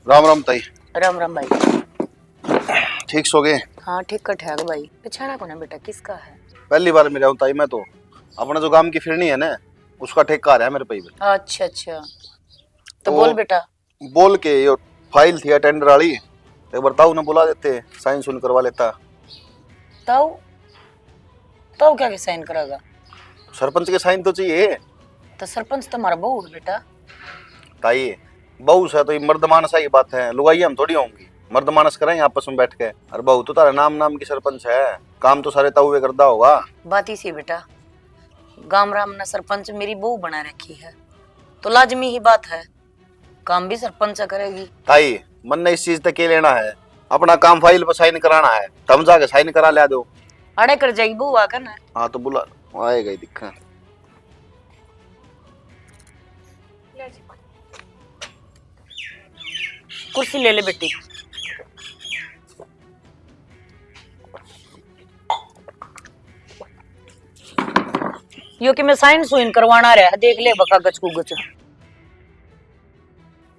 राम राम ताई। राम राम भाई। ठीक सो गए? हाँ ठीक कट है भाई। पिछाड़ा को ना बेटा किसका है? पहली बार मिला हूँ ताई मैं तो। अपना जो काम की फिरनी है ना उसका ठेका आ रहा है मेरे पे। अच्छा अच्छा, तो बोल बेटा। बोल के ये फाइल थी टेंडर वाली, एक बार ताऊ ने बुला देते, साइन सुन करवा लेता। ताऊ ताऊ क्या के साइन करेगा? सरपंच के साइन तो चाहिए। तो सरपंच तुम्हारा बहू है बेटा। ताई बहू से तो ये मर्द मानस की बात है, लुगाई हम थोड़ी होंगी। मर्द मानस करें आपस में बैठ के। और बहू तो तारा नाम नाम की सरपंच है, काम तो सारे ताऊ करता होगा। बात इसी बेटा, गाम राम ने सरपंच मेरी बहू बना रखी है तो लाजमी ही बात है, काम भी सरपंच करेगी। ताई मन ने इस चीज तक के लेना है, अपना काम फाइल पर साइन कराना है, तम जाके साइन करा ले दो। अड़े कर जाएगी बहू आकर ना। हाँ तो बुला आएगा ही दिक्कत। कुर्सी ले ले बेटी। यो कि मैं साइन सुइन करवाना रहा, देख ले बका गच को गच।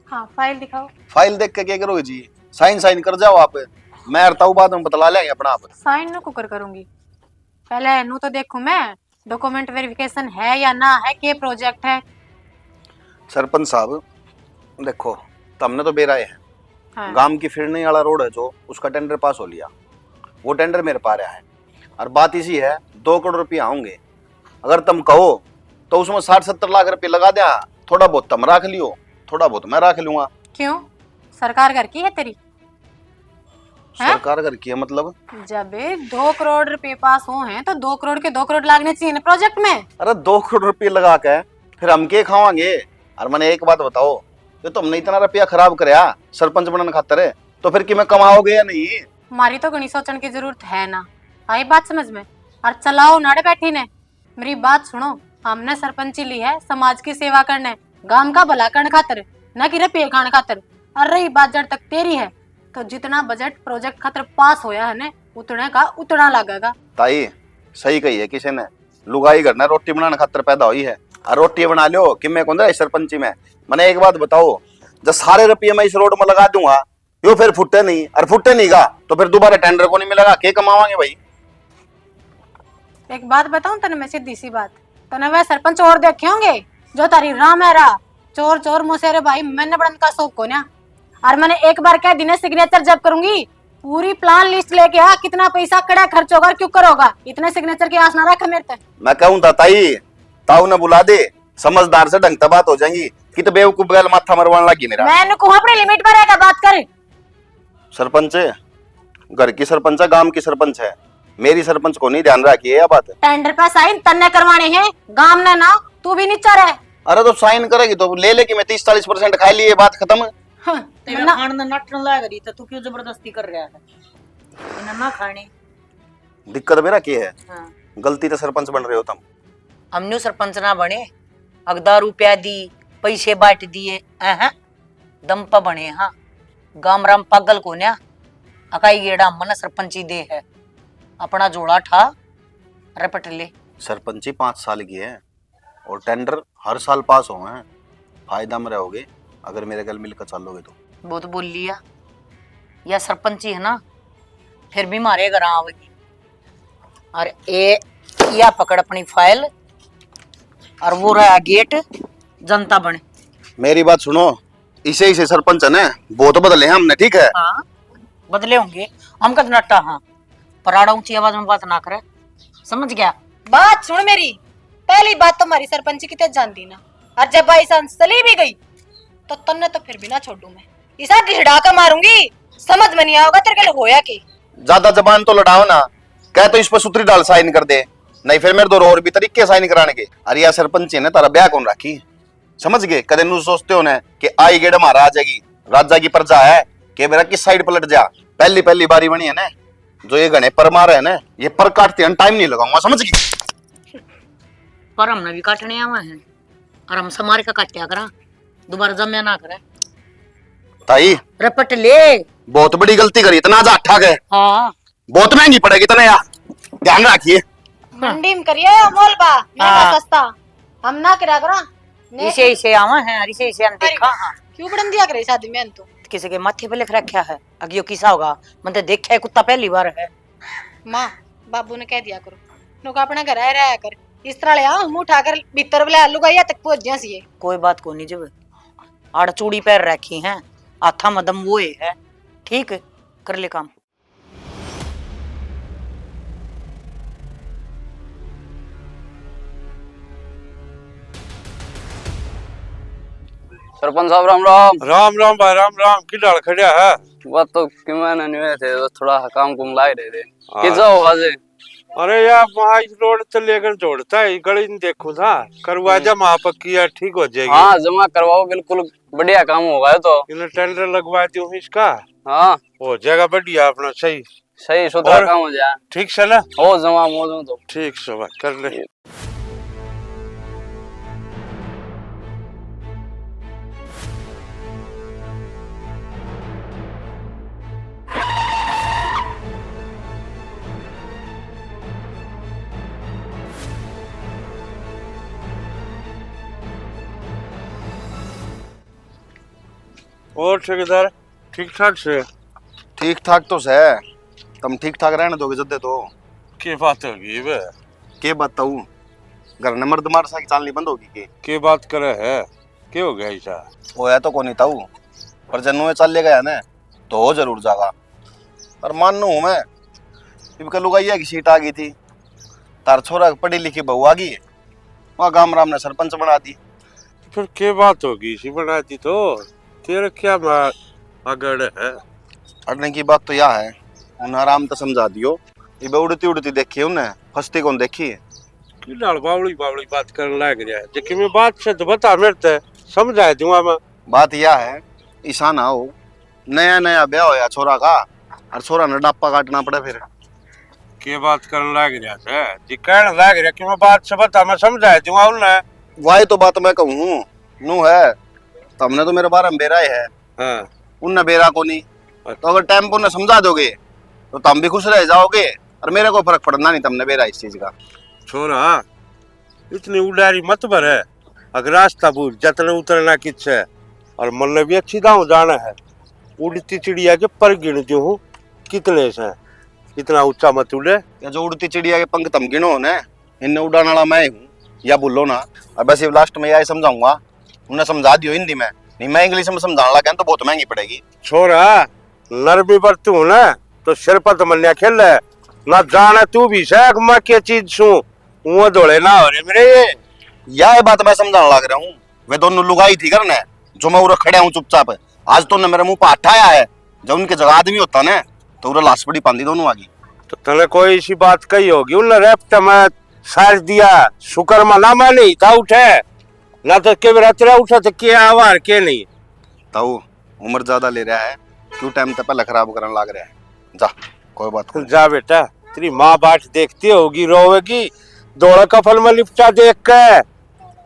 हाँ फाइल दिखाओ। फाइल देख के क्या करोगे जी? साइन साइन कर जाओ आप, मैं हरता हूँ बाद में बतला लेंगे अपना आप। साइन न कुकर करूंगी, पहले नू तो देखूं मैं डॉक्यूमेंट वेरिफिकेशन है या ना है, के प्रोजेक्ट है। सरपंच साहब देखो, तुमने तो बेराए है। हाँ। गांव की फिरने वाला रोड है जो, उसका टेंडर पास हो लिया, वो टेंडर मेरे पा रहा है। और बात इसी है 2 करोड़ रुपया होंगे, अगर तुम कहो तो उसमें 60-70 लाख रुपए लगा दिया, थोड़ा बहुत तुम रख लियो, थोड़ा बहुत मैं रख लूंगा। क्यों, सरकार घर की है तेरी? सरकार घर की है मतलब? जब 2 करोड़ रुपए पास हो हैं तो 2 करोड़ के 2 करोड़ लागने चाहिए ना प्रोजेक्ट में। अरे 2 करोड़ रुपये लगा के फिर हम के खावांगे? और मैंने एक बात बताओ, तो तुमने इतना रुपया खराब कराया सरपंच बनने खातर है, तो फिर कि मैं कमाओगे या नहीं? हमारी तो गणी सोचने की जरूरत है ना, आई बात समझ में? और चलाओ नाड़े बैठी ने, मेरी बात सुनो। हमने सरपंची ली है समाज की सेवा करने, गांव का भला करने खातर, न कि रुपये खाने खातर। और रही बात जब तक तेरी है तो जितना बजट प्रोजेक्ट खातर पास होया है ने, उतने का उतना लगेगा। ताई सही कही है किसी ने, लुगाई घर ने रोटी बनाने खातर पैदा हुई है, और रोटी बना लो कि मैं कौन सा सरपंची में। मैंने एक बात बताओ, जब सारे रुपये मैं इस रोड में लगा दूंगा, यो फिर फुटे नहीं, और फुटे नहीं गा तो फिर दोबारा टेंडर को नहीं मिलेगा, के कमावांगे भाई? एक बात बताऊं तने, मैं सीधी सी बात, तने वह सरपंच और देखे होंगे जो तारी राम है रा चोर चोर मुसेरे भाई, मैंने बड़न का शौक को ना। और मैंने एक बार कह दी सिग्नेचर जब करूंगी, पूरी प्लान लिस्ट लेके आ, कितना पैसा कड़ा खर्च होगा, क्यों करोगा, इतने सिग्नेचर की आस ना रख मेरे तक। मैं कहूँ था ताई, ताऊ ने बुला दे, समझदार से ढंग से बात हो जाएगी कि तो बेवकूफ गैल माथा मरवाने लगी मेरा। मैंने कहा अपने लिमिट पर रहकर बात कर। सरपंच घर की सरपंच है, गांव की सरपंच है, मेरी सरपंच को नहीं ध्यान रखी है यह बात। टेंडर पर साइन तन्ने करवाने हैं, गांव ने ना, तू भी नीचा रहे। अरे तो साइन करेगी तो ले लेगी, मैं 30-40% खा ली, ये बात खत्म। तेरा खाना नटन लग रही, तो तू क्यों जबरदस्ती कर रहा है? इन्हें ना खाने। दिक्कत मेरा क्या है? हाँ। गलती तो सरपंच बन रहे हो तुम। हमने सरपंच ना बने, अगदा रुपया दी, पैसे बांट दिए, दम पर बने। हाँ, गाम राम पागल को न्या अकाई गेड़ा मन सरपंची दे है, अपना जोड़ा ठा रपट ले। सरपंची 5 साल की है और टेंडर हर साल पास हो हैं, फायदा में रहोगे अगर मेरे गल मिलकर चलोगे तो। बहुत बोल लिया, या सरपंची है ना, फिर भी मारे घर आवेगी। और ए या पकड़ अपनी फाइल, और वो रहा गेट, जनता बने। मेरी बात सुनो, इसे इसे सरपंच है ना, बहुत बदले हैं हमने, ठीक है? हाँ बदले होंगे, हम कद नट्टा। हाँ, पराड़ा ऊंची आवाज में बात ना करे, समझ गया? बात सुन मेरी, पहली बात तो हमारी सरपंची की तेज जानती ना, और जब भाई चली भी गई तो तन्ने तो फिर भी ना छोड़ू मैं, इसा ढिढ़ा का मारूंगी, समझ में नहीं आओगा तेरे के लिए होया की। ज्यादा जबान तो लड़ाओ ना, कह तो इस पर सूत्री डाल साइन कर दे, नहीं फिर मेरे दो और भी तरीके साइन कराने के। अरे यार सरपंच ने तारा ब्याह कौन राखी, समझ गए? कदे नू सोचते हो ना कि आई गेड़ मारा आ जाएगी, राजा की प्रजा है कि मेरा किस साइड पलट जा। पहली पहली बारी बनी है ना, जो ये गणे पर मारे है ना, ये पर काटते हैं, टाइम नहीं लगाऊंगा, समझ गई? पर हमने भी काटने आवा है, और हम समारे का काट्या करा, दोबारा जम्या ना करे। ताई रपट ले, बहुत बड़ी गलती करी, इतना जाठा गए। हाँ बहुत महंगी पड़ेगी इतना यार, ध्यान रखिए। मंडी में करिए मोल बा, मेरा सस्ता हम ना करा करा इसे इसे आवा है, इसे इसे हम देखा। हाँ क्यों बड़न दिया करे शादी में तो किसी के माथे पे लिख रखा है, अगियो किसा होगा, मैंने तो देखा है कुत्ता पहली बार है। माँ बाबू ने कह दिया करो नुका अपना घर रहा कर, इस तरह ले हम उठाकर भीतर बुला लुगाइया तक पहुंच जा सी। कोई बात को नहीं, जब आड़ चूड़ी पैर रखी है, आथा मदम वो है, ठीक है, कर ले काम। सरपंच साहब राम राम। राम राम भाई राम राम। की डाल खड़िया है? वो तो कि मैंने नहीं हुए थे, तो थोड़ा काम कुम लाए रहे थे। कि जाओ आज? अरे यार वहाँ इस रोड से लेकर जोड़ता है, गली नहीं देखूं था, करवा जमा पक्की है, ठीक हो जाएगी। हाँ जमा करवाओ, बिल्कुल बढ़िया काम होगा। तो इन्हें टेंडर लगवा दूं इसका। हाँ हो जाएगा बढ़िया अपना, सही सही सुथरा काम हो जाए। ठीक से ना? हो जमा मौजूद तो ठीक से बात कर ले। और ठेकेदार ठीक ठाक से? ठीक ठाक तो से, तुम ठीक ठाक रहने दोगे जद्दे तो? के बात होगी बे? के बताऊं, घर ने मर्द मार सा की चालनी बंद होगी के बात करे है? के हो गया ऐसा? वो है तो को नहीं ताऊ, पर जन्नू में चल गया ना तो हो जरूर जागा। पर मानू हूं मैं, इनका लुगाइया की सीट आ गई थी, तार छोरा पढ़ी लिखी बहू आ गई, वहाँ गाम राम ने सरपंच बना दी। फिर के बात होगी इसी बना दी तो? तेरे क्या अगड़ है? अड़ने की बात तो यह है, उन्हें आराम तो समझा दियो, ये उड़ती उड़ती देखी उन्हें, फंसती कौन देखी है। की डाल बावड़ी बावड़ी बात करने लग रहा है, लेकिन मैं बात से तो बता मेरे ते समझाए दूंगा मैं। बात यह है, ईसा ना हो, नया नया ब्याह होया छोरा का, और छोरा ने डापा काटना पड़े फिर। के बात करने लग रहा है जी? कहने लग रहा कि मैं बात से बता, मैं समझाए दूंगा उन्हें। वही तो बात मैं कहूँ, नू है तुमने तो मेरे बारे में बेरा है, हाँ उनने बेरा को नहीं, तो अगर टाइम पर उन्हें समझा दोगे तो तुम भी खुश रह जाओगे, और मेरे को फर्क पड़ना नहीं तुमने बेरा इस चीज का। छोरा इतनी उडारी मत भर है, अगर रास्ता भूल जतने उतरना किच है, और मन भी अच्छी दाऊ जाना है। उड़ती चिड़िया के पर गिन जो हूँ कितने से, इतना ऊंचा मत उड़े। या जो उड़ती चिड़िया के पंख तुम गिनो ने, इन्हें उड़ाने वाला मैं हूँ, या बोलो ना। अब ऐसे लास्ट में यही समझाऊंगा, उन्हें समझा दियो हिंदी में, नहीं मैं इंग्लिश में समझाने लगा तो बहुत महंगी पड़ेगी। छोरा नरमी बरतू ना तो सिर पर तो मन्या खेल है ना, जाने तू भी शेख मैं क्या चीज छू, वो दौड़े ना हो रे मेरे। यह बात मैं समझाने लग रहा हूँ, वे दोनों लुगाई थी करने, जो मैं उरे खड़े हूँ चुपचाप, आज तो मेरे मुंह पर हाथ आया है, जब उनके जगह आदमी होता ना तो उरे लाश बड़ी पांदी दोनों आगी। तो तने कोई ऐसी बात कही होगी, उन्हें रेप्ट में सार दिया, शुक्र मना मैं नहीं था उठे ना, तो के रात्रि उठा तो क्या आवार के नहीं। ताऊ उम्र ज्यादा ले रहा है, क्यों टाइम तक पहले खराब करने लग रहा है, जा कोई बात नहीं। जा बेटा, तेरी माँ बाट देखती होगी, रोवेगी, दौड़ा कफल में लिपटा देख के,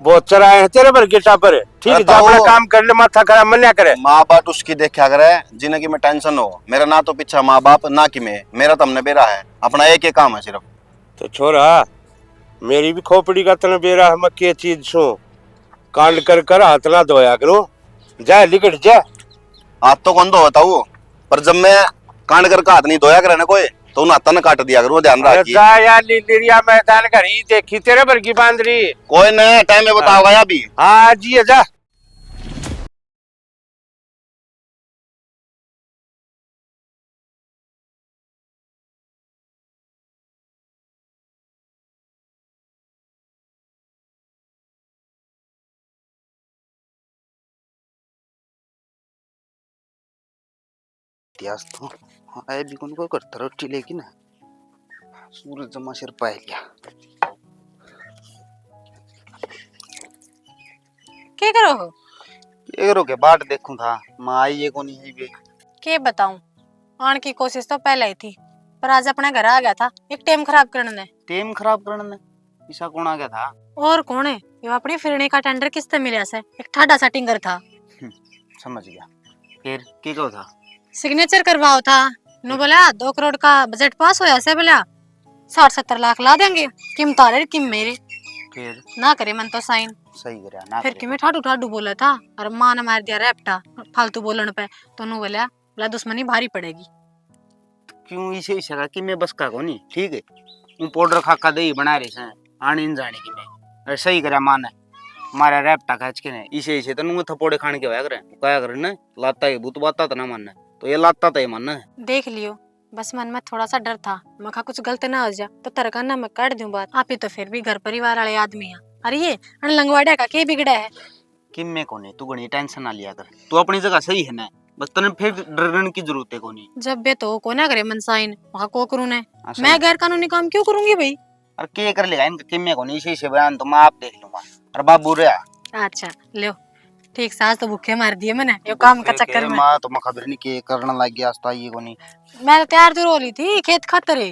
बहुत चराए हैं तेरे पर गिटा पर। ठीक है, अपना काम कर ले, माथा खराब मन्या करे। माँ बाप उसकी देखा करे जिन्हें में टेंशन हो, मेरा ना तो पीछा माँ बाप ना कि मैं, मेरा तो हमने बेरा है, अपना एक ही काम है सिर्फ। तो छोरा मेरी भी खोपड़ी का तने बेरा है, मैं के चीज छू, कांड कर हाथ ना धोया करो, जा लिकट जा। हाथ तो कौन दो बताऊ, पर जब मैं कांड कर हाथ नहीं धोया करे ना कोई, तो उन हाथ ने काट दिया करो, ध्यान रखिए। जा यार लीलिया मैदान घरी देखी तेरे पर की बांदरी, कोई नहीं टाइम में बताओगा या भी। हाँ जी जा। इतिहास तो आए भी कौन को करता रोटी, लेकिन सूरज जमा सिर पाए लिया। क्या करो हो? ये करो के बाट देखूं था, माँ आई ये कौन है भी। के बताऊं, आने की कोशिश तो पहले ही थी, पर आज अपने घर आ गया था एक टाइम खराब करने। टेम खराब करने ऐसा कौन आ गया था? और कौन है ये? अपनी फिरने का टेंडर किससे मिला से? एक ठाडा सा टिंगर था। समझ गया, फिर की कहो था? सिग्नेचर करवाओ था, नु बोला 2 करोड़ का बजट पास होया से, बोला 60-70 लाख ला देंगे, किम तारे किम मेरे। फिर ना करे मन तो साइन। सही करा ना फिर करे। कि मैं ठाडू ठाडू बोला था और मां ने मार दिया रैप्टा फालतू बोलने पे। तो नु बोला बोला दुश्मनी भारी पड़ेगी। क्यों इसे इसे का कि मैं बस का कोनी ठीक है। वो पाउडर खाका दही बना रही से आने इन जाने की मैं अरे सही करा मान है मारा रैप्टा खच के ने इसे इसे तो नु थपोड़े खाने के होया करे क्या करे ना लाता है भूत बाता तो ना मानना तो ये लाता तो ये मानना है। देख लियो बस मन में थोड़ा सा डर था मखा कुछ गलत ना हो जा तो तरकाना मैं काट दूं बात। आप ही तो फिर भी घर परिवार वाले आदमी हैं। अरे ये लंगवाड़ा का के बिगड़ा है। कि मैं कोनी तू गणी टेंशन ना लिया कर तू अपनी जगह सही है ना बस तने फिर डरने की जरूरत है कोनी। जब बे तो को ना करे मन साइन वहां को करूं ने अच्छा। मैं गैर कानूनी काम क्यों करूंगी भाई। अरे के कर लेगा इनका कि मैं कोनी इसे इसे बयान तो मैं आप देख लूंगा। अरे बाबू रे अच्छा लो ठीक सास तो भूखे मार दिए मैंने यो काम का चक्कर में। मां तो मैं खबर नहीं के करने लग गया आस्ता ये कोनी। मैं तो तैयार तो रोली थी खेत खतरे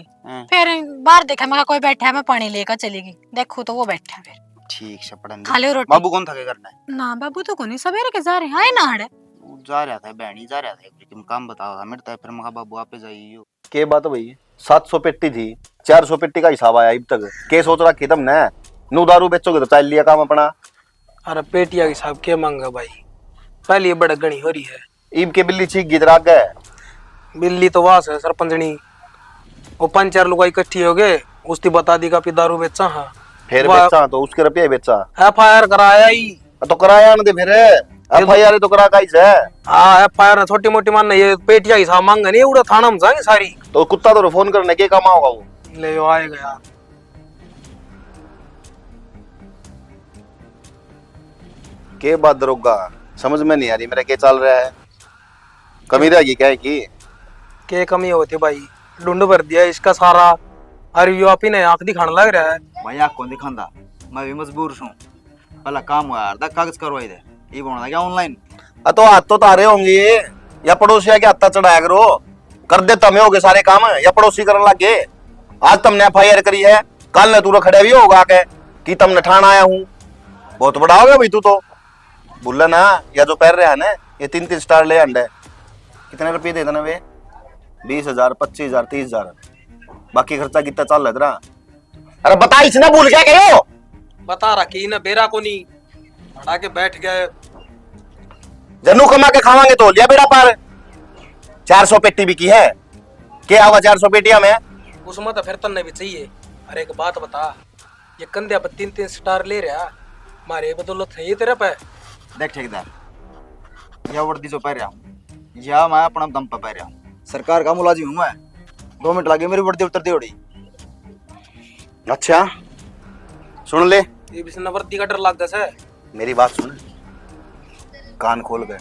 फिर बाहर देखा मैं कोई बैठा है मैं पानी लेकर चली गई देखो तो वो बैठा फिर। ठीक से पढ़न खा लो रोटी। बाबू कौन था के करना है ना बाबू तो कोनी सवेरे के जा रहे हैं ना हड़े वो जा रहा था बहनी जा रहा था लेकिन काम बताओ मेरे तो फिर मैं बाबू आप जाइए। के बात भाई 700 पेटी थी 400 पेटी का हिसाब आया अब तक के सोच रहा कि तुम न नू दारू बेचोगे तो चल लिया काम अपना। अरे पेटिया के हिसाब के मांगा भाई पहले ये बड़ा गणी हो रही है। ईब के बिल्ली चीख गिदरा गए बिल्ली तो वास है सरपंचनी वो 5-4 लोग इकट्ठी हो गए उसकी बता दी का पी दारू बेचा हाँ फिर बेचा तो उसके रुपये बेचा FIR कराया ही तो कराया ना दे फिर FIR तो करा काइस है। हाँ FIR ना छोटी मोटी मान ये पेटिया के हिसाब मांगा नहीं उड़ा थाना में जाएंगे सारी तो कुत्ता तो फोन करने के काम होगा वो ले आएगा यार। के बात दरोगा समझ में नहीं आ रही मेरा क्या चल रहा है कमी रहेगी क्या है की के कमी होती भाई ढूंढ भर दिया इसका सारा। अरे यो आप ही ने आंख दिखाने लग रहा है भाई आँख कौन दिखांदा मैं भी मजबूर हूँ पहला काम हुआ यार कागज करवाई दे ये बोलना क्या ऑनलाइन। तो हाथ तो तारे होंगे ये या पड़ोसी के हाथ चढ़ाया करो कर दे तमे होगे सारे काम या पड़ोसी करने लग गए। आज तुमने FIR करी है कल ने तू खड़े भी होगा के कि तुमने ठाण आया हूँ बहुत बड़ा हो गया भाई तू तो बोला ना या जो पैर रहा है ना ये 3-3 स्टार ले अंडे कितने रुपये दे देना वे 20,000 25,000 30,000 बाकी खर्चा कितना चल रहा तेरा। अरे बता इसने भूल क्या कहो बता रखी ना बेरा को नहीं हटा के बैठ गए जन्नू कमा के खावांगे तो लिया बेड़ा पार 400 पेटी बिकी है क्या होगा 400 पेटियां में उसमें तो फिर तन्ने भी चाहिए। अरे एक बात बता ये कंधे पर 3-3 स्टार ले रहा मारे बदौलत है ये तेरे पे। देख ठेकेदार यह वर्दी जो पहन रहा हूँ या मैं अपना दम पर पहन रहा हूँ सरकार का मुलाजिम हूँ मैं 2 मिनट लगे मेरी वर्दी उतर दी उड़ी। अच्छा सुन ले ये भी वर्दी का डर लग गया है। मेरी बात सुन कान खोल गए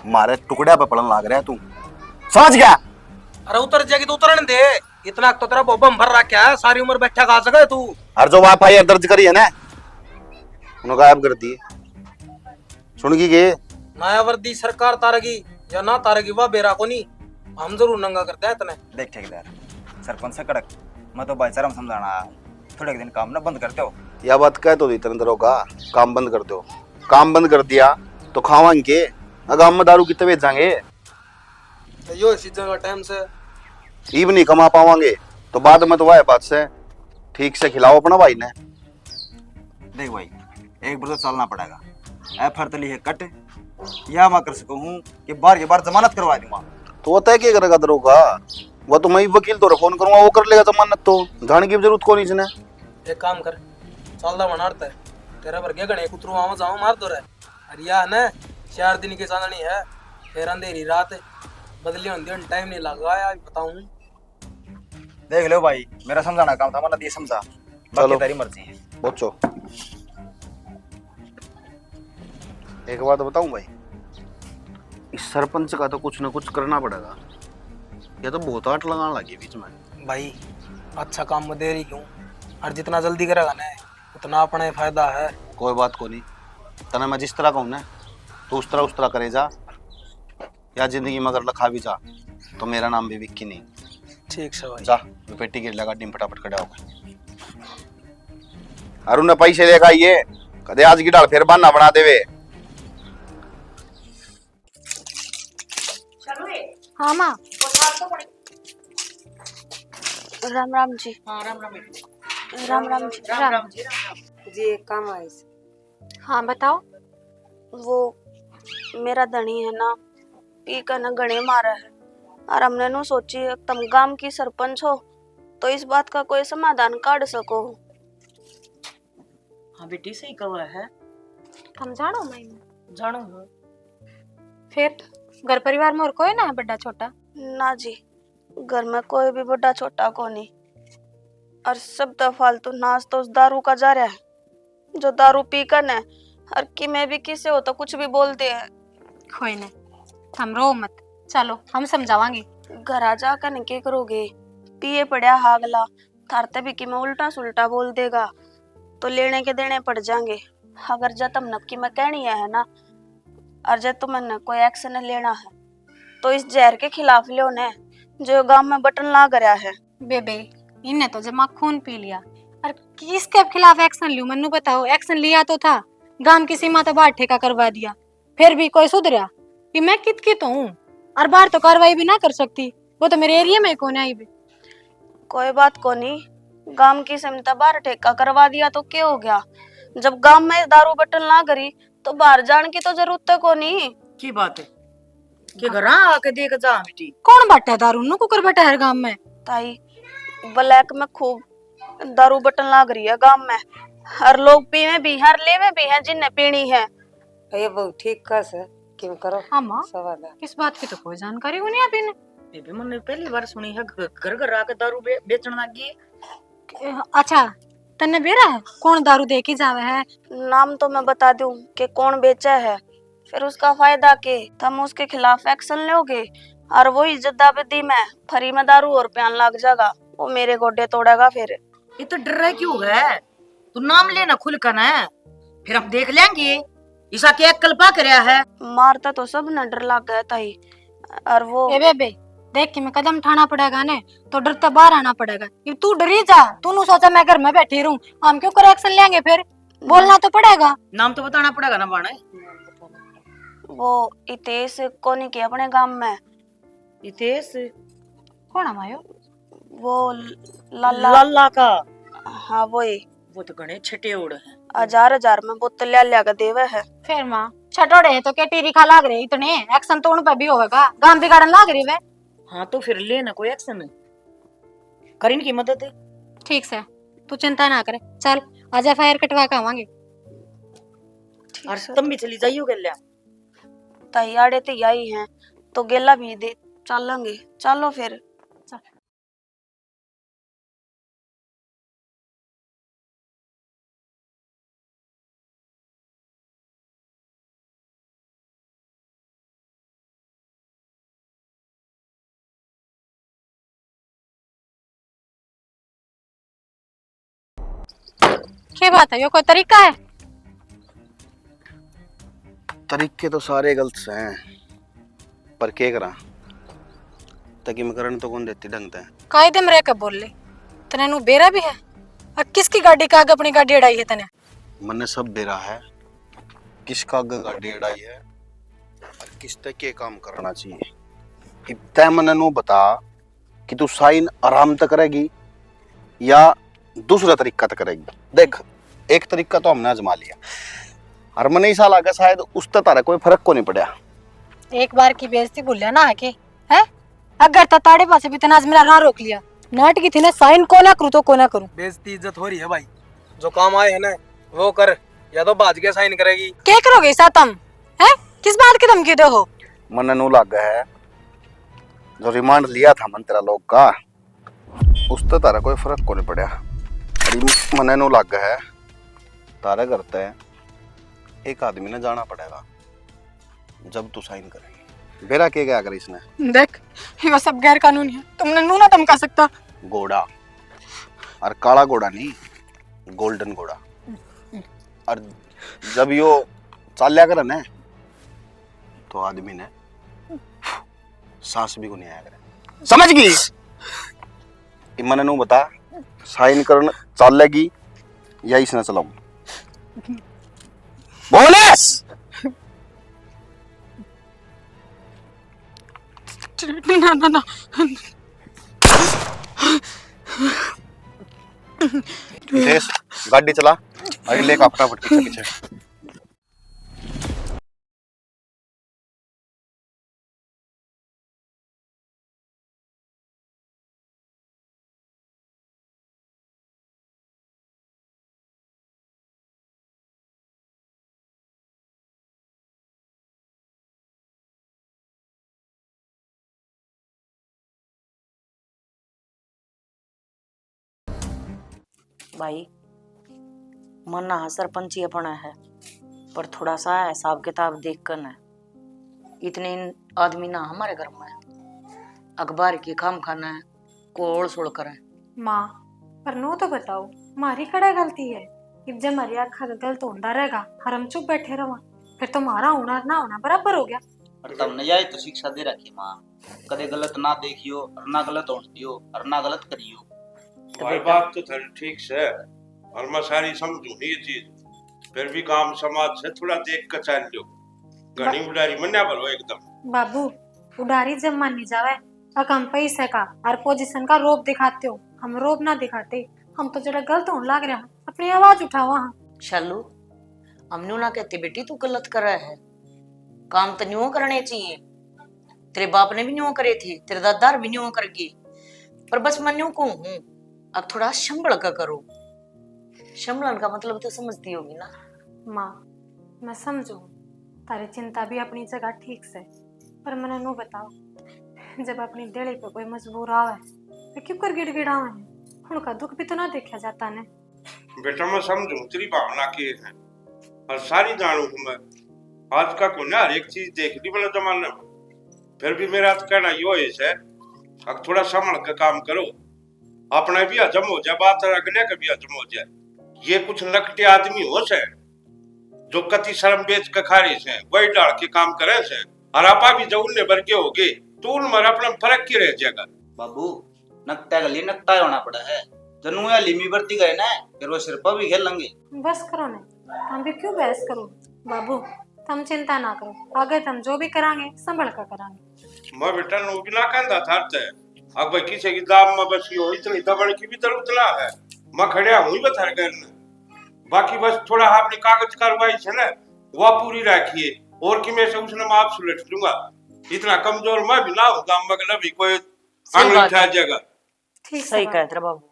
मारे टुकड़े पे पड़न लाग रहा है तू समझ गया। अरे उतर जाएगी तो उतरने दे इतना तो तेरा बम भर रखा है सारी उम्र बैठा खा सके तू। और जो FIR दर्ज करी है ना उन्होंने गायब कर दी सुन की के नया वर्दी सरकार तारेगी या ना तारेगी वह बेरा को नहीं हम जरूर नंगा करते हैं इतने। देख ठेकेदार सरपंच से कड़क मैं तो भाईचारा में समझाना आया हूँ थोड़े दिन काम ना बंद करते हो। यह बात कह तो इतने अंदर होगा काम बंद कर दो काम बंद कर दिया तो खावांगे के अगाम में दारू कितने बेच जाएंगे तो यो सीजन का टाइम से ईब नहीं कमा पावांगे तो बाद में तो वह बात से ठीक से खिलाओ अपना भाई ने। देख भाई एक बार तो चलना पड़ेगा FIR तली है कट या मैं कर सकूँ हूँ कि बार के बार जमानत करवा दूंगा। तो वो तय क्या करेगा दरोगा वो तो मैं वकील तो फोन करूंगा वो कर लेगा जमानत तो जाने की जरूरत कौन इसने। एक काम कर चल दा बनाते तेरा भर गया गणे कुतरू आवा जाओ मार दो रे अरे या ना 4 दिन की चांदनी है फिर अंधेरी रात बदली होती है टाइम नहीं लगा यार बताऊं। देख लो भाई मेरा समझाना काम था मतलब ये समझा बाकी तेरी मर्जी है। बच्चो एक बात बताऊं भाई इस सरपंच का तो कुछ ना कुछ करना पड़ेगा या तो बहुत आट लगाने लगी बीच में। भाई अच्छा काम में देरी क्यों और जितना जल्दी करेगा ना उतना अपने फायदा है। कोई बात को नहीं तना मैं जिस तरह कहूँ ना तो उस तरह करे जा या जिंदगी में अगर लखा भी जा तो मेरा नाम भी विक्की नहीं। ठीक से भाई जा पेटी गिर लगा टीम फटाफट खड़ा होगा अरुण ने पैसे लेकर आइए कदे आज की डाल फिर बहाना बना देवे। हाँ माँ राम राम जी हाँ राम राम राम राम जी राम जी एक काम आए से। हाँ बताओ। वो मेरा धनी है ना, पी कर ना गणे मारा है। और हमने नु सोची तुम गांव की सरपंच हो तो इस बात का कोई समाधान काढ़ सको। हाँ बेटी सही कहा है। तुम जानो मैं जानो हूँ। फिर घर परिवार में और कोई ना है बड़ा छोटा? ना जी, घर में कोई भी बड़ा छोटा को नहीं। और सब तो फालतू नाच तो उस दारू का जा रहा है जो दारू पी कर न और कि मैं भी किसे हो तो कुछ भी बोलते हैं। कोई नहीं, हम रो मत, चलो हम समझावांगे। घर आ जाकर न क्या करोगे? पिए पड़ा हागला थारते भी कि मैं उल्टा सुल्टा बोल देगा तो लेने के देने पड़ जाएंगे। अगर जब तुम नक्की में कहनी है ना, और जब तुम्हें कोई एक्शन लेना है तो इस जहर के खिलाफ लो ने जो गांव में बटन लाग रहा है। बेबे इन्हें तो जमा खून पी लिया और किसके खिलाफ एक्शन लूं? मन्नू बताओ, एक्शन लिया तो था, गांव की सीमा तो बाहर ठेका करवा दिया, फिर भी कोई सुधरा? कि मैं कित हूँ और बाहर तो कार्रवाई भी ना कर सकती, वो तो मेरे एरिया में कौन आई भी। कोई बात को नहीं, गांव की सीमा बाहर ठेका करवा दिया तो क्या हो गया? जब गांव में दारू बटन ना करी तो बाहर जाने की तो जरूरत को नहीं। की बात है कि घर आके देख जा बेटी। कौन बाटा दारू नु कुकर बैठा है गांव में? ताई ब्लैक में खूब दारू बटन लाग रही है गांव में। हर लोग पीवे भी हर लेवे भी हैं जिन्हें पीनी है। ये बहुत ठीक का सर क्यों करो हाँ माँ, सवाल है। किस बात की तो कोई जानकारी हो नहीं अभी ने। बेबी मैंने पहली बार सुनी है घर घर आके दारू बेचने लगी। अच्छा तन्ने बेरा है कौन दारू दे के जावे है? नाम तो मैं बता दूं कि कौन बेचा है, फिर उसका फायदा के तुम उसके खिलाफ एक्शन लोगे और वही जद्दाबदी में फ्री में दारू और प्यान लग जाएगा, वो मेरे गोडे तोड़ेगा। फिर ये तो डर रहा क्यों है? तू नाम लेना खुल कर ना, फिर हम देख लेंगे ईसा के अक्कल पा कर है। मारता तो सब न डर लग गया ताई। और वो ए बेबे देख के मैं कदम उठाना पड़ेगा ने तो डरता बाहर आना पड़ेगा। ये तू डरी जा, तूने सोचा मैं घर में बैठी रहूं, हम क्यों कर एक्शन लेंगे? फिर बोलना तो पड़ेगा, नाम तो बताना पड़ेगा ना बाणे। वो इतेश को नहीं किया अपने गांव में। इतेश कौन है मायो? वो लाला लाला का? हाँ वही, वो तो गणे छठे उड़ है। हजार हजार में बोतल लिया के देवे है। फिर माँ छटोड़े है तो क्या टीरी खा लाग रही इतने एक्शन तो उन पे भी होगा, गांव बिगाड़न लाग रही वे। हाँ तो फिर लेना कोई एक्शन कर इनकी मदद। ठीक से तू चिंता ना करे, चल आज एफआईआर कटवा के आवांगे। और तुम भी चली जाइयो गल्या। तैयारे तो यही हैं तो गेला भी दे चलेंगे। चलो फिर। क्या बात है, यो कोई तरीका है? तरीके तो सारे गलत से हैं, पर क्या करा ताकि मैं करन तो कौन देती ढंग ते। कायदे में रह के बोल ले, तने नु बेरा भी है? और किसकी गाड़ी का आगे अपनी गाड़ी अड़ाई है तने? मन्ने सब बेरा है किसका आगे गाड़ी अड़ाई है और किस तक के काम करना चाहिए। इब्तै मन्ने नु बता कि तू साइन आराम तक करेगी या दूसरा तरीका तक करेगी। देख एक तरीका तो हमने आजमा लिया और मने ऐसा लगा शायद उस तक तारा कोई फर्क को नहीं पड़ा। एक बार की बेइज्जती भूलिया ना आके है? अगर ताड़े पासे भी तनाज मेरा ना रोक लिया नाटकी थी ना, साइन को ना करूँ तो को ना करूँ। बेइज्जती इज्जत हो रही है भाई, जो काम आए है ना वो कर, या तो बाज के साइन करेगी। क्या करोगे साथ तुम? है किस बात की धमकी दो हो? मने नु लगा है जो रिमांड लिया था मंत्रा लोग का उस तक तारा कोई फर्क को नहीं पड़ा। मने नु लग है तारा करते हैं एक आदमी ने जाना पड़ेगा जब तू साइन करेगी। बेरा के क्या कर इसने? देख ये सब गैर कानूनी है, तुमने नू ना धमका सकता। घोड़ा और काला घोड़ा नहीं, गोल्डन घोड़ा। और जब यो चाल्या करे ना तो आदमी ने सांस भी को नहीं आया करे, समझ गई? मने नु बता साइन करन चलेगी या इसने चलाऊं? बोलेस ना ना ना गाड़ी चला अगले का अपना पीछे पीछे। भाई मना सरपंची अपना है, पर थोड़ा सा हिसाब किताब देख कर न। इतने आदमी ना हमारे घर में है, अखबार की खाम खाना है, कोड़ सोड़ कर है। माँ पर नो तो बताओ मारी कड़ा गलती है। जब जब हमारी आँखा का गलत होता रहेगा और हम चुप बैठे रहो, फिर तो हमारा होना ना होना बराबर हो गया। और तुमने यही तो शिक्षा दे रखी माँ, कदे गलत ना देखियो और ना गलत होने दियो और ना गलत करियो। भाई बात तो थारी ठीक से, और मैं सारी समझू ये चीज, फिर भी काम समाज से थोड़ा देख कर चल लो। घनी उडारी मन्या भरो एकदम। बाबू उडारी जब मानी जावे और हम पैसे का और पोजीशन का रोब दिखाते हो, हम रोब ना दिखाते। हम तो जरा गलत होने लग रहा, अपनी आवाज उठाओ। हाँ शालू हमने ना कहते बेटी तू गलत कर रहा है, काम तो न्यू करने चाहिए। तेरे बाप ने भी न्यू करे थे, तेरे दादा भी न्यू कर गए, पर बस मैं न्यू को हूँ अब थोड़ा संभल का करो। संभलन का मतलब तो समझती होगी ना। माँ मैं समझू तारी चिंता भी अपनी जगह ठीक से, पर मैंने नो बताओ जब अपनी दिली पे कोई मजबूर आवे तो क्यों कर गिड़गिड़ावे हैं, उनका दुख भी तो ना देखा जाता ने। बेटा मैं समझू तेरी भावना के है और सारी जानू हूँ मैं। आज का को ना हर एक चीज देख ली वाला जमाना में, फिर भी मेरा तो कहना यो है अब थोड़ा संभल के काम करो। अपना भी हजम हो जाए बात, अगले का भी हजम हो जाए। ये कुछ लकटे आदमी हो से जो कति शर्म बेच के खा रहे से, वही डाल के काम करे से, और आपा भी जब उन्हें वर्गे हो गए तो उनमें अपना फर्क की रह जाएगा। बाबू नकता गली नकता होना पड़ा है, जनु या लिमी बढ़ती गए ना फिर वो सिर पर भी खेल लेंगे। बस करो ने, हम भी क्यों बहस करो। बाबू तुम चिंता ना करो, आगे हम जो भी करांगे संभल कर करांगे। मैं बेटा नो भी ना कहता था अब भाई किसी की दाम में बस यो इतनी दबड़ की भी जरूरत ना है। मैं खड़िया हूँ ही बता करने, बाकी बस थोड़ा आपने कागज कार्रवाई है ना वह पूरी रखिए, और कि मैं से उसने मैं आप सुलट लूंगा। इतना कमजोर मैं भी ना हूँ काम में भी कोई आंगली उठा जाएगा। सही कह तेरा बाबू।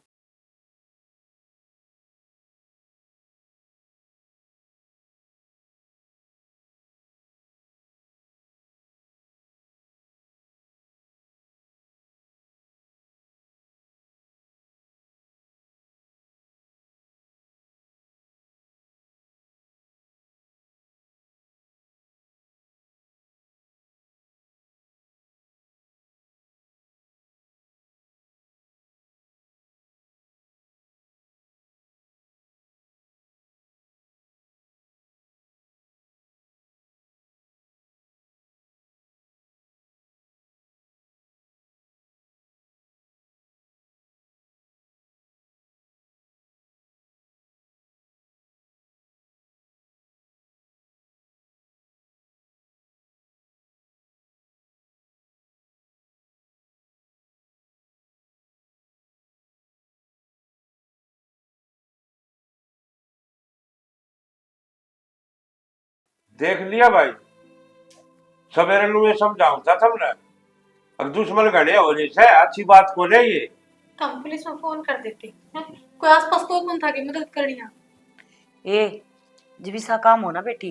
देख लिया भाई, सवेरे नु ये समझाऊं था तुमने, अब दुश्मन घने हो जैसे अच्छी बात को नहीं ये। हम पुलिस में फोन कर देते हैं, कोई आसपास तो कौन था कि मदद करनी है। ए जब भी सा काम हो ना बेटी,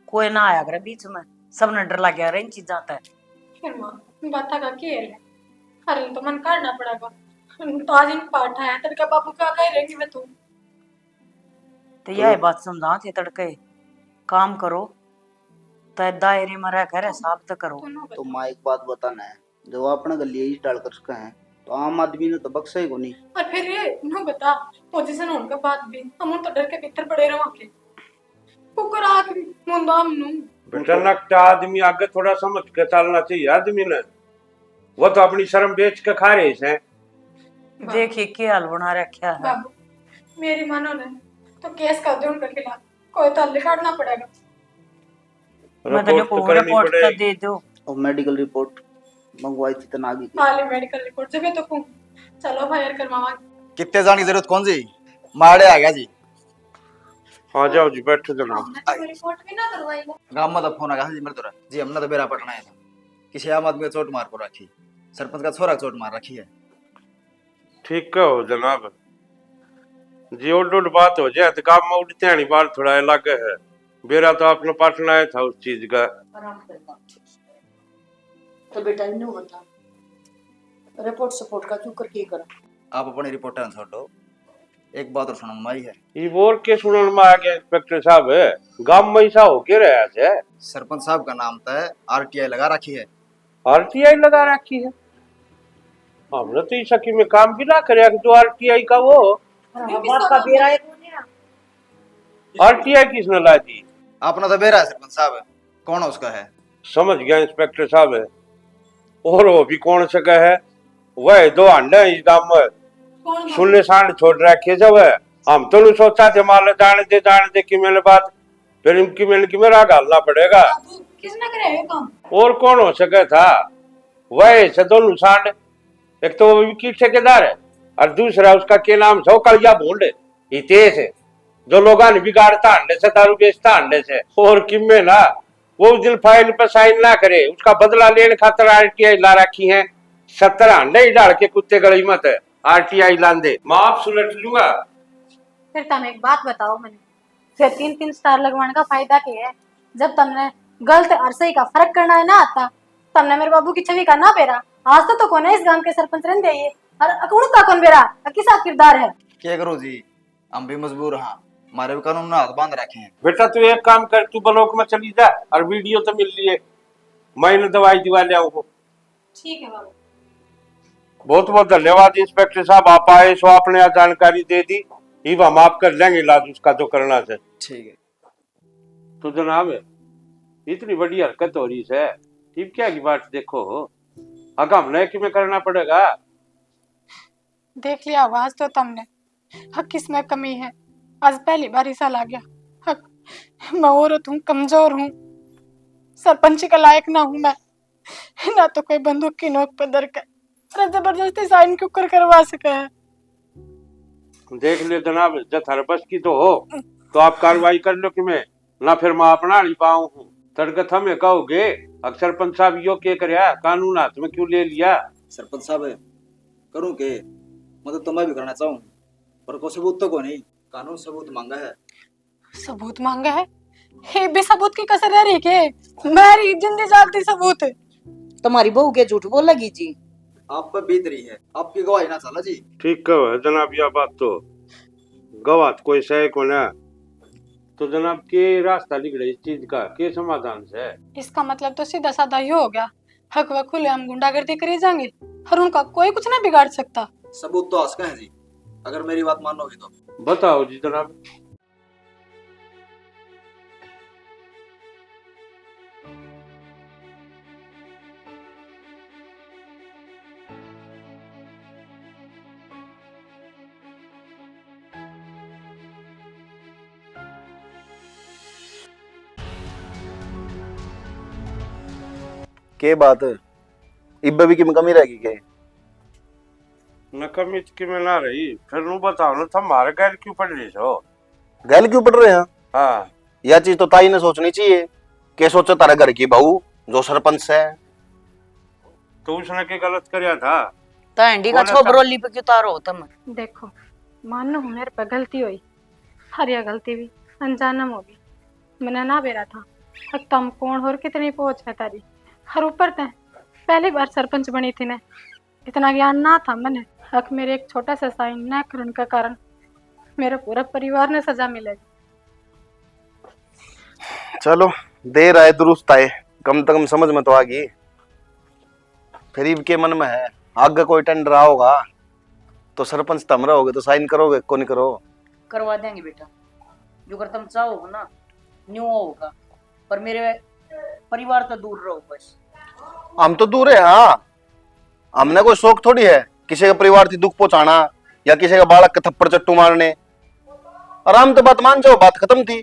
कोई ना आया करे बीच में, सब ने डर लग गया रे इन चीजा तक। फिर माँ बात का क्या है, अरे तो मन करना पड़ेगा। तो आज इन पाठ है तेरे का बाबू क्या कह रहेंगे मैं तू। तो यह बात समझा थे तड़के, काम करो तो दायरे में रह कर हिसाब तो करो। तो माँ एक बात बताना है, जब अपना गली ही डाल कर चुका है तो आम आदमी ने तो बख्शा ही को नहीं। और फिर ये नो बता पोजीशन होने के बाद भी हम तो डर के भीतर पड़े रहो के कुकर आख मुंदाम नु। बेटा नकटा आदमी आगे थोड़ा समझ के चलना चाहिए आदमी ने, वो तो अपनी शर्म बेच के खा रहे हैं। देखिए क्या हाल बना रखा है। बाबू मेरी मानो ने तो केस कर दे उनके खिलाफ, कोई तो निकालना पड़ेगा। मैं तो रिपोर्ट तो दे दो। और मेडिकल रिपोर्ट मंगवाई थी तना आगे हाल मेडिकल रिपोर्ट जब तो कहूं चलो फायर करवावा। कितने जाने की जरूरत कौन सी, मारे आ गया जी। हाँ जाओ जी बैठो जनाब। रिपोर्ट भी ना करवाएगा। गांव में तो फोन आ गया जी मेरे तो जी हमने तो बेरा पटना है था किसी आम आदमी को चोट मार को रखी सरपंच का छोरा चोट मार रखी है। ठीक कहो जनाब जी उड बात हो जाए तो काम में उड़ते आनी बात थोड़ा अलग है। बेरा तो आपने पटना आया था उस चीज का। तो बेटा इन्हें बता रिपोर्ट सपोर्ट का क्यों करके करा। आप अपनी रिपोर्ट छोड़ो एक बात और सुनन माई है। ये बोल के सुनने में आ गया इंस्पेक्टर साहब है गांव में ऐसा हो के रहा है। सरपंच साहब का नाम तो आरटीआई लगा रखी है। आरटीआई लगा रखी है हमने तो इस सकी में काम भी ना करे तो आरटीआई का वो आरटीआई किसने ला दी। आपने तो बेरा है सरपंच साहब कौन उसका है। समझ गया इंस्पेक्टर साहब है और वो भी कौन सका है वह दो अंडे इस गांव में सुनने सांड छोड़ रखे जब हम तो नहीं सोचा थे मान जाने दे कि मेरे बात फिर इनकी मिल की मेरा गालना पड़ेगा। किसने करे काम। और कौन हो सके था वह से दोनों सांड एक तो वो की ठेकेदार है और दूसरा उसका क्या नाम था कलिया भोंड हितेश है जो लोग बिगाड़ता अंडे से दारू बेचता अंडे से और किम्मे ना वो उस दिन फाइल पर साइन ना करे उसका बदला लेने खातर आरटीआई ला रखी है 70 अंडे ही डाल के कुत्ते गली मत है आरटीआई लांदे माफ सुलट लूंगा। फिर तुम एक बात बताओ मैंने फिर 3-3 स्टार लगवाने का फायदा क्या है जब तुमने गलत और सही का फर्क करना है ना आता तुमने मेरे बाबू की छवि का ना बेरा आज तो कौन है इस गांव के सरपंच रहने ये और अकुण का कौन बेरा किसा किरदार है। क्या करूं जी हम भी मजबूर हाँ हमारे भी कानून ना हाथ बांध रखे हैं। बेटा तू एक काम कर तू ब्लॉक में चली जा और वीडियो तो मिल रही है मैंने दवाई दिवा लिया वो। ठीक है बाबू। बहुत बहुत धन्यवाद इंस्पेक्टर साहब आप आए सो आपने यहाँ जानकारी दे दी ये हम आप कर लेंगे इलाज उसका जो करना है। ठीक है तो जनाब इतनी बड़ी हरकत हो रही है ठीक क्या की बात देखो अगर हमने कि में करना पड़ेगा। देख लिया आवाज तो तुमने हक किसमें कमी है आज पहली बार ऐसा ला गया हक मैं औरत हूँ कमजोर हूँ सरपंच का लायक ना हूँ मैं ना तो कोई बंदूक की नोक पर दर कर जबरदस्ती साइन क्यों करवा सके है। देख ले जनाब जब हर बस की तो हो तो आप कार्रवाई कर लो कि मैं ना फिर मैं अपना नहीं पाऊँ हूँ तड़कत हमें कहोगे अक्सर सरपंच साहब यो के करया कानून हाथ में क्यों ले लिया। सरपंच साहब करूं के मतलब तो मैं भी करना चाहूँ पर कोई सबूत तो को नहीं कानून सबूत मांगा है। सबूत मांगा है हे बे सबूत की कसर रही के मेरी जिंदगी जागती सबूत तुम्हारी बहू के झूठ बोल लगी जी आप पर बीत रही है आपकी गवाही ना चला जी। ठीक कहो है जनाब यह बात तो गवात कोई सही को ना तो जनाब के रास्ता निकले इस चीज का के समाधान से। इसका मतलब तो सीधा साधा ही हो गया हक व खुले हम गुंडागर्दी करे जाएंगे और उनका कोई कुछ ना बिगाड़ सकता। सबूत तो आसका है जी अगर मेरी बात मानोगे तो बताओ जी जनाब। के बात इब्बे भी की कमी रहेगी के न कमी की में ना रही फिर नु बताओ ना तुम हमारे घर क्यों पड़ रही हो गैल क्यों पड़ रहे हैं। हाँ यह चीज तो ताई ने सोचनी चाहिए के सोचो तारा घर की बहू जो सरपंच है तो उसने के गलत करया था तो एंडी का छोबरोली पे क्यों तारो तुम। देखो मानो मेरे पे गलती हुई हर यह गलती भी अनजानम होगी मैंने ना बेरा था हक तुम कौन और कितनी पहुंच है तारी हर ऊपर ते पहली बार सरपंच बनी थी ने इतना ज्ञान ना था मैंने हक मेरे एक छोटा सा साइन न करने का कारण मेरे पूरा परिवार ने सजा मिलेगी। चलो देर आए दुरुस्त आए कम से कम समझ में तो आ गई। फिर इनके मन में है आगे कोई टेंडर आओगा तो सरपंच तम रहोगे तो साइन करोगे को नहीं करो। करवा देंगे बेटा जो कर तुम चाहो ना न्यू होगा पर मेरे परिवार तो दूर रहो बस। हम तो दूर है हाँ हमने कोई शौक थोड़ी है किसी का परिवार थी दुख पहुंचाना या किसी का बालक के थप्पड़ चट्टू मारने आराम तो बात मान जाओ बात खत्म थी।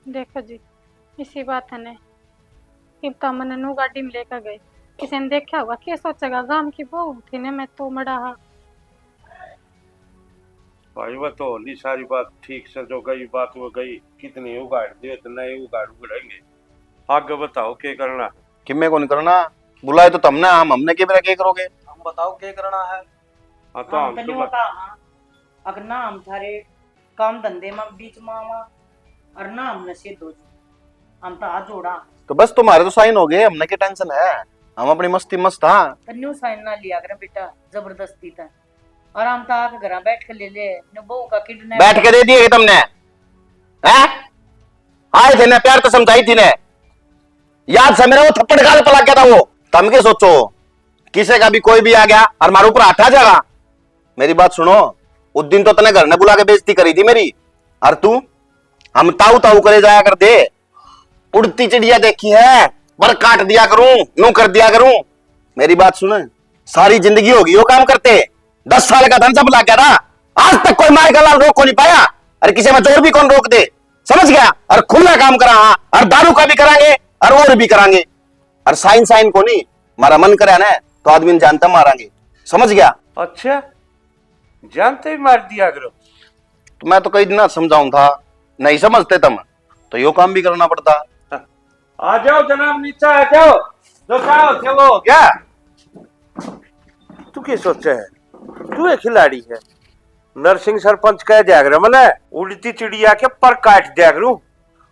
देखो जी इसी बात है ने कि तमने नु गाड़ी में लेकर गए किसी ने देखा होगा क्या सोचेगा गांव की बहू थी ने मैं तो मड़ा हा भाई वो तो होली सारी बात ठीक से जो गई बात वो गई, कितनी उगाड़ दे तो नहीं उगाड़ेंगे। आगे बताओ क्या करना। किम्मे को नहीं करना, बुलाए तो तुमने, हमने क्या मेरा क्या करोगे? हम बताओ क्या करना है। हाँ तो हम तो अगर ना हम थारे काम धंधे में बीच में आवा और ना हम नशे दो हम तो हाथ जोड़ा तो बस तुम्हारे तो साइन हो गए, हमने क्या टेंशन है, हम अपनी मस्ती मस्त। हाँ तन्नू साइन ना लिया कर बेटा जबरदस्ती था, और हम तो आके घर बैठ के ले ले न बहू का किडनैप बैठ के दे दिए तुमने हैं? आए थे ना, प्यार तो समझाई थी ने, याद से मेरा वो थप्पड़ गाल पला गया था वो। तुम क्या सोचो किसी का भी कोई भी आ गया और मारो ऊपर हाथ आ जाएगा? मेरी बात सुनो, उस दिन तो तने घर ने बुला के बेइज्जती करी थी मेरी, और तू हम ताऊ ताऊ करे जाया कर दे। उड़ती चिड़िया देखी है पर काट दिया करूं, नू कर दिया करूं। मेरी बात सुन, सारी जिंदगी होगी वो काम करते, 10 साल का धन सब ला गया था, आज तक कोई माए का लाल रोक को नहीं पाया, और किसी में जोर भी कौन रोक दे, समझ गया? और खुला काम करा, हाँ, और दारू का भी करांगे और भी करांगे, और साइन साइन को नहीं, मारा मन करे ना तो आदमी ने जानता मारांगे, समझ गया? अच्छा जानते ही मार दिया करो। तो मैं तो कई दिन समझाऊं था, नहीं समझते तुम, तो यो काम भी करना पड़ता। आ जाओ जनाब, नीचे आ जाओ, जो चाहो चलो। क्या तू क्या सोचे है? तू एक खिलाड़ी है, नरसिंह सरपंच कह दिया कर मैंने, उड़ती चिड़िया के पर काट दिया करूं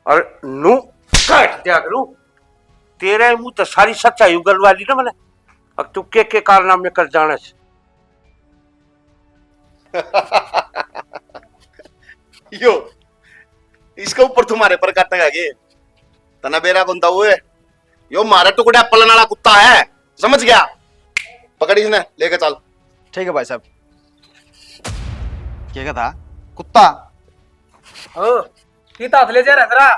और नू काट दिया करूं। तेरे मुंह तो सारी सच्चाई उगल वाली ना मैंने, अब तू के कारनामे कर जाने से। यो इसके ऊपर तुम्हारे पर काटेगा ये तना बेरा गुंता हुए, यो मारा टुकड़ा पलन वाला कुत्ता है, समझ गया? पकड़ इसने, लेके चल। ठीक है भाई साहब। क्या था कुत्ता? ओ किता हाथ ले जा रहा तेरा,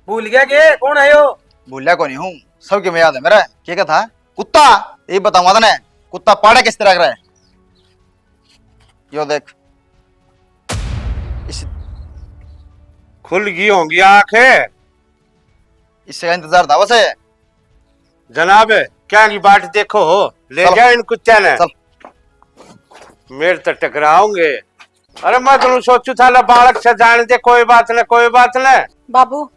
भूल गया के कौन है यो? भूलिया को नहीं हूँ, सबके में याद है मेरा। क्या था कुत्ता? ये बताऊंगा तने, कुत्ता पाड़ा किस तरह का है? यो देख, इस खुल गई होंगी आंखें। इससे का इंतजार था वैसे। जनाब क्या की बाट देखो, ले चलो। जाओ इन कुत्ते ने। चल। मेरे तो टकराओगे। अरे मैं तो सोचू था बालक से जाने दे, कोई बात नहीं कोई बात नहीं। बाबू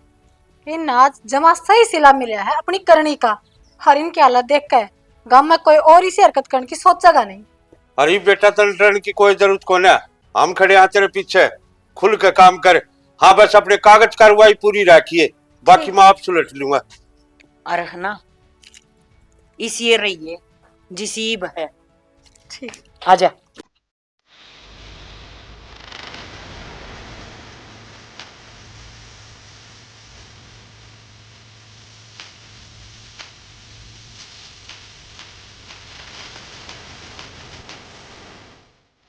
ये नाच जमा सही सिला मिला है अपनी करनी का, हर इनकी हालत देख कर गांव में कोई और इसी हरकत करने की सोचेगा नहीं। अरे बेटा तन डरने की कोई जरूरत को ना, हम खड़े हैं तेरे पीछे, खुल के काम कर। हाँ बस अपने कागज कार्रवाई पूरी रखिए, बाकी मैं आप सुलट लूंगा। अरे ना इस ये रही है जिसीब है। ठीक आजा।